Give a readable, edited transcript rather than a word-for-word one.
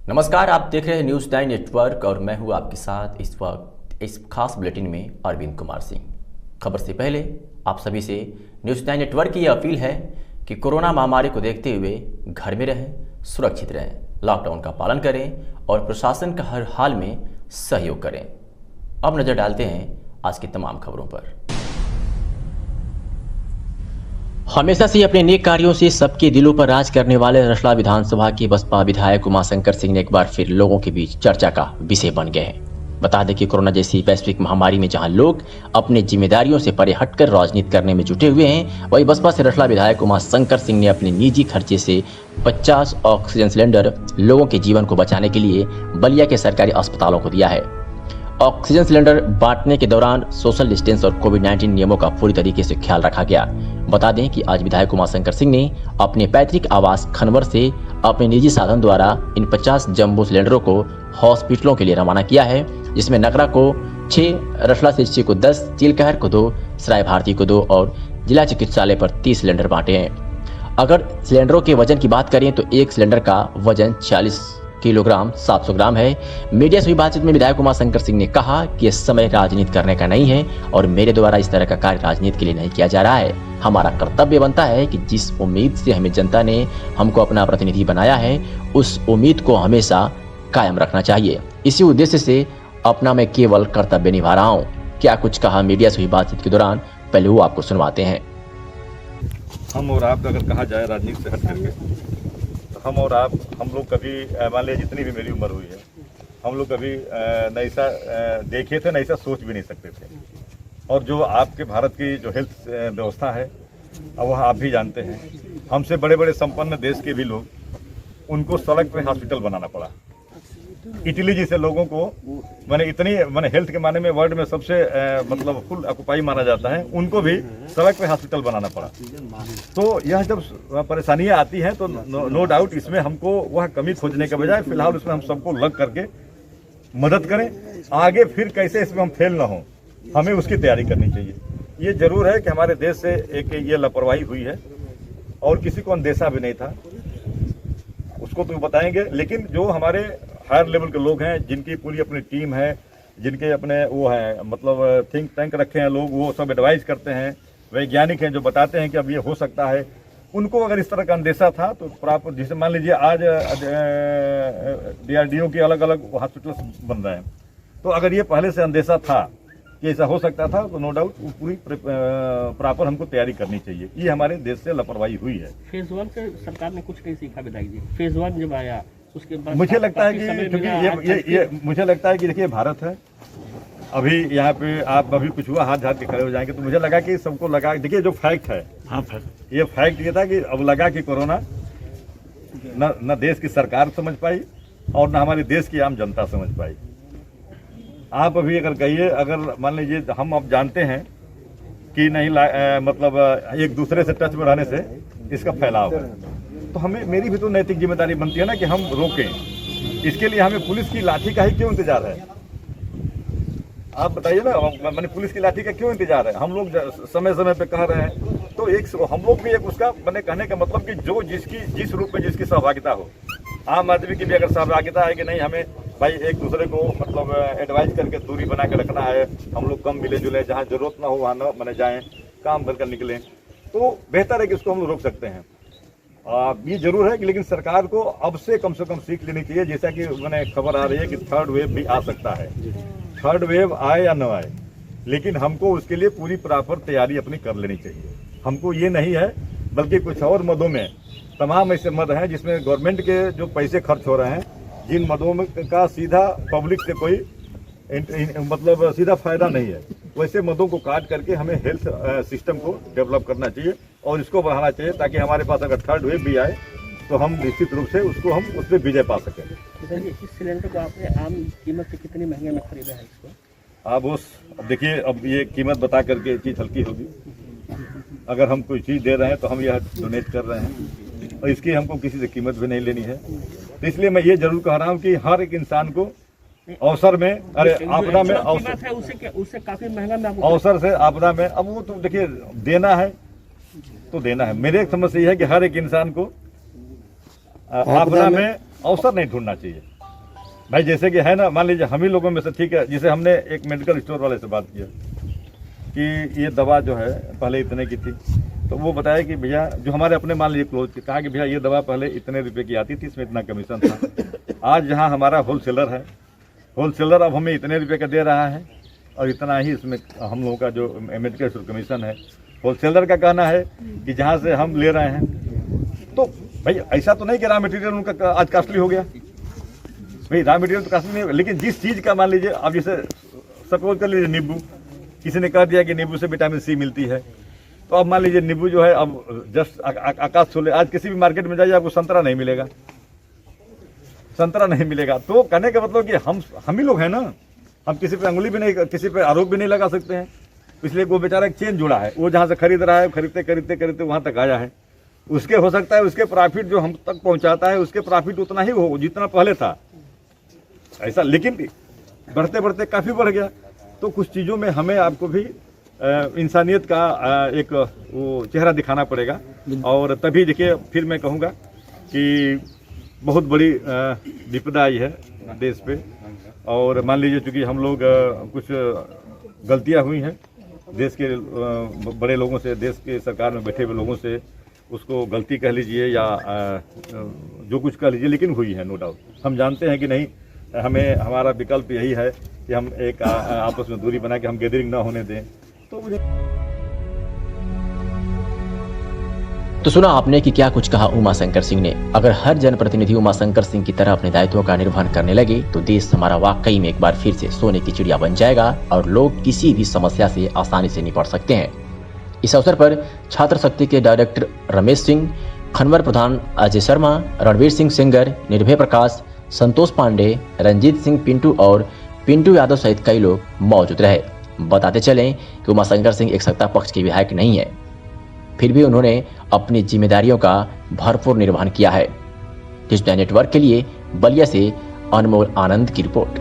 नमस्कार, आप देख रहे हैं न्यूज़ 9 नेटवर्क और मैं हूं आपके साथ इस वक्त इस खास बुलेटिन में अरविंद कुमार सिंह। खबर से पहले आप सभी से न्यूज़ 9 नेटवर्क की यह अपील है कि कोरोना महामारी को देखते हुए घर में रहें, सुरक्षित रहें, लॉकडाउन का पालन करें और प्रशासन का हर हाल में सहयोग करें। अब नज़र डालते हैं आज की तमाम खबरों पर। हमेशा से अपने नेक कार्यों से सबके दिलों पर राज करने वाले रसला विधानसभा के बसपा विधायक उमाशंकर सिंह ने एक बार फिर लोगों के बीच चर्चा का विषय बन गए हैं। बता दें कि कोरोना जैसी वैश्विक महामारी में जहां लोग अपने जिम्मेदारियों से परे हटकर राजनीति करने में जुटे हुए हैं, वहीं बसपा से रसला विधायक उमाशंकर सिंह ने अपने निजी खर्चे से 50 ऑक्सीजन सिलेंडर लोगों के जीवन को बचाने के लिए बलिया के सरकारी अस्पतालों को दिया है। ऑक्सीजन सिलेंडर बांटने के दौरान सोशल डिस्टेंस और कोविड-19 नियमों का पूरी तरीके से ख्याल रखा गया। बता दें कि आज विधायक उमाशंकर सिंह ने अपने पैतृक आवास खनवर से अपने निजी साधन द्वारा इन 50 जंबो सिलेंडरों को हॉस्पिटलों के लिए रवाना किया है, जिसमें नगरा को 6, रसला सिरसी को 10, चिलकहर को 2, सराय भारती को 2 और जिला चिकित्सालय पर 30 सिलेंडर बांटे हैं। अगर सिलेंडरों के वजन की बात करें तो एक सिलेंडर का वजन 40 किलोग्राम 700 ग्राम है। मीडिया से हुई बातचीत में विधायक उमाशंकर सिंह ने कहा कि इस समय राजनीति करने का नहीं है और मेरे द्वारा इस तरह का कार्य राजनीति के लिए नहीं किया जा रहा है। हमारा कर्तव्य बनता है कि जिस उम्मीद से हमें जनता ने हमको अपना प्रतिनिधि बनाया है, उस उम्मीद को हमेशा कायम रखना चाहिए। इसी उद्देश्य से अपना मैं केवल कर्तव्य निभा रहा हूँ। क्या कुछ कहा मीडिया से हुई बातचीत के दौरान, पहले वो आपको सुनवाते हैं। हम और आप अगर कहा जाए राजनीति से हट करके, हम और आप, हम लोग कभी मान लीजिए जितनी भी मेरी उम्र हुई है, हम लोग कभी न ऐसा देखे थे, न ऐसा सोच भी नहीं सकते थे। और जो आपके भारत की जो हेल्थ व्यवस्था है, अब वह आप भी जानते हैं, हमसे बड़े बड़े संपन्न देश के भी लोग, उनको सड़क पे हॉस्पिटल बनाना पड़ा। इटली जैसे लोगों को मैंने हेल्थ के माने में वर्ल्ड में सबसे मतलब फुल ऑक्युपाई माना जाता है, उनको भी सड़क पे हॉस्पिटल बनाना पड़ा। तो यह जब परेशानियां आती हैं तो नो डाउट इसमें हमको वह कमी खोजने के बजाय फिलहाल उसमें हम सबको लग करके मदद करें। आगे फिर कैसे इसमें हम फेल ना हो, हमें उसकी तैयारी करनी चाहिए। ये जरूर है कि हमारे देश से एक ये लापरवाही हुई है और किसी को अंदेशा भी नहीं था, उसको तो बताएंगे। लेकिन जो हमारे हायर लेवल के लोग हैं, जिनकी पूरी अपनी टीम है, जिनके अपने वो है मतलब थिंक टैंक रखे हैं लोग, वो सब एडवाइस करते हैं, वैज्ञानिक हैं जो बताते हैं कि अब ये हो सकता है, उनको अगर इस तरह का अंदेशा था तो प्रॉपर, जैसे मान लीजिए आज DRDO के अलग अलग हॉस्पिटल बन रहे हैं, तो अगर ये पहले से अंदेशा था कि ऐसा हो सकता था तो नो डाउट पूरी प्रॉपर हमको तैयारी करनी चाहिए। ये हमारे देश से लापरवाही हुई है। फेज 1 से सरकार ने कुछ नहीं सीखा विधायक जी। फेज 1 जब आया उसके बाद मुझे लगता है कि क्योंकि ये मुझे लगता है कि देखिए भारत है, अभी यहाँ पे आप अभी कुछ हुआ हाथ झाड़ के खड़े हो जाएंगे, तो मुझे लगा कि सबको लगा, देखिए जो फैक्ट है, ये फैक्ट ये था कि अब लगा कि कोरोना न देश की सरकार समझ पाई और न हमारे देश की आम जनता समझ पाई। आप अभी अगर कहिए, अगर मान लीजिए हम अब जानते हैं कि नहीं मतलब एक दूसरे से टच में रहने से इसका फैलाव है, तो हमें, मेरी भी तो नैतिक जिम्मेदारी बनती है ना कि हम रोकें। इसके लिए हमें पुलिस की लाठी का ही क्यों इंतजार है? आप बताइए ना, मैंने पुलिस की लाठी का क्यों इंतजार है? हम लोग समय समय पे कह रहे हैं, तो एक हम लोग भी एक उसका मैंने कहने का मतलब कि जो जिस रूप में जिसकी सहभागिता हो, आम आदमी की भी अगर सहभागिता है कि नहीं, हमें भाई एक दूसरे को मतलब एडवाइस करके दूरी बना के रखना है, हम लोग कम मिले जुले, जहाँ जरूरत ना हो वहाँ न बने जाएं, काम भर कर निकलें, तो बेहतर है कि उसको हम लोग रोक सकते हैं। ये जरूर है कि लेकिन सरकार को अब से कम सीख लेनी चाहिए। जैसा कि मैंने खबर आ रही है कि थर्ड वेव भी आ सकता है, थर्ड वेव आए या न आए, लेकिन हमको उसके लिए पूरी प्रॉपर तैयारी अपनी कर लेनी चाहिए। हमको ये नहीं है, बल्कि कुछ और मदों में, तमाम ऐसे मद हैं जिसमें गवर्नमेंट के जो पैसे खर्च हो रहे हैं, जिन मदों में का सीधा पब्लिक से कोई मतलब सीधा फायदा नहीं है, वैसे मदों को काट करके हमें हेल्थ सिस्टम को डेवलप करना चाहिए और इसको बढ़ाना चाहिए, ताकि हमारे पास अगर थर्ड वेव भी आए तो हम निश्चित रूप से उसको हम उससे विजय पा सकें। इस सिलेंडर को आपने आम कीमत से कितनी महंगे में खरीदा है इसको? आप अब देखिए, अब ये कीमत बता करके चीज़ हल्की होगी। अगर हम कोई चीज़ दे रहे हैं तो हम यह डोनेट कर रहे हैं और इसकी हमको किसी से कीमत भी नहीं लेनी है। तो इसलिए मैं ये जरूर कह रहा हूँ कि हर एक इंसान को अवसर में, अरे आपदा में अवसर, उससे काफी महंगा में अवसर से आपदा में, अब वो तो देखिए देना है तो देना है। मेरे एक समझ से यह है कि हर एक इंसान को आपदा में अवसर नहीं ढूंढना चाहिए। भाई जैसे कि है ना, मान लीजिए हम ही लोगों में से, ठीक है, जिसे हमने एक मेडिकल स्टोर वाले से बात किया कि ये दवा जो है पहले इतने की थी, तो वो बताया कि भैया जो हमारे अपने मान लीजिए क्लोज, कहा कि भैया ये दवा पहले इतने रुपए की आती थी, इसमें इतना कमीशन था। आज जहाँ हमारा होलसेलर है, होलसेलर अब हमें इतने रुपए का दे रहा है और इतना ही इसमें हम लोगों का जो मेडिकल स्टोर कमीशन है। होलसेलर का कहना है कि जहाँ से हम ले रहे हैं, तो भाई ऐसा तो नहीं कि रॉ मटेरियल उनका आज कॉस्टली हो गया, भाई रॉ मटेरियल तो कॉस्टली नहीं होगा, लेकिन जिस चीज़ का मान लीजिए, अब जैसे सपोज कर लीजिए नींबू, किसी ने कह दिया कि नींबू से विटामिन सी मिलती है, तो अब मान लीजिए नींबू जो है अब जस्ट आकाश छूले, आज किसी भी मार्केट में जाइए आपको संतरा नहीं मिलेगा, संतरा नहीं मिलेगा। तो कहने का मतलब कि हम ही लोग हैं ना, हम किसी पे अंगुली भी नहीं, किसी पे आरोप भी नहीं लगा सकते हैं। इसलिए वो बेचारा एक चेन जुड़ा है, वो जहाँ से खरीद रहा है, खरीदते खरीदते खरीदते वहाँ तक आया है, उसके हो सकता है उसके प्रॉफिट जो हम तक पहुँचाता है, उसके प्रॉफिट उतना ही हो जितना पहले था ऐसा, लेकिन बढ़ते बढ़ते काफ़ी बढ़ गया। तो कुछ चीज़ों में हमें आपको भी इंसानियत का एक वो चेहरा दिखाना पड़ेगा, और तभी देखिए फिर मैं कहूँगा कि बहुत बड़ी विपदा आई है देश पे। और मान लीजिए चूँकि हम लोग कुछ गलतियाँ हुई हैं देश के बड़े लोगों से, देश के सरकार में बैठे हुए लोगों से, उसको गलती कह लीजिए या जो कुछ कह लीजिए, लेकिन हुई है नो डाउट। हम जानते हैं कि नहीं, हमें हमारा विकल्प यही है कि हम एक आपस में दूरी बना के हम गैदरिंग ना होने दें। तो सुना आपने कि क्या कुछ कहा उमाशंकर सिंह ने। अगर हर जनप्रतिनिधि उमाशंकर सिंह की तरह अपने दायित्वों का निर्वहन करने लगे तो देश हमारा वाकई में एक बार फिर से सोने की चिड़िया बन जाएगा और लोग किसी भी समस्या से आसानी से निपट सकते हैं। इस अवसर पर छात्र शक्ति के डायरेक्टर रमेश सिंह, खनवर प्रधान अजय शर्मा, रणवीर सिंह सेंगर, निर्भय प्रकाश, संतोष पांडे, रंजीत सिंह पिंटू और पिंटू यादव सहित कई लोग मौजूद रहे। बताते चलें कि उमाशंकर सिंह एक सत्ता पक्ष के विधायक नहीं है, फिर भी उन्होंने अपनी जिम्मेदारियों का भरपूर निर्वहन किया है। डिजिटल नेटवर्क के लिए बलिया से अनमोल आनंद की रिपोर्ट।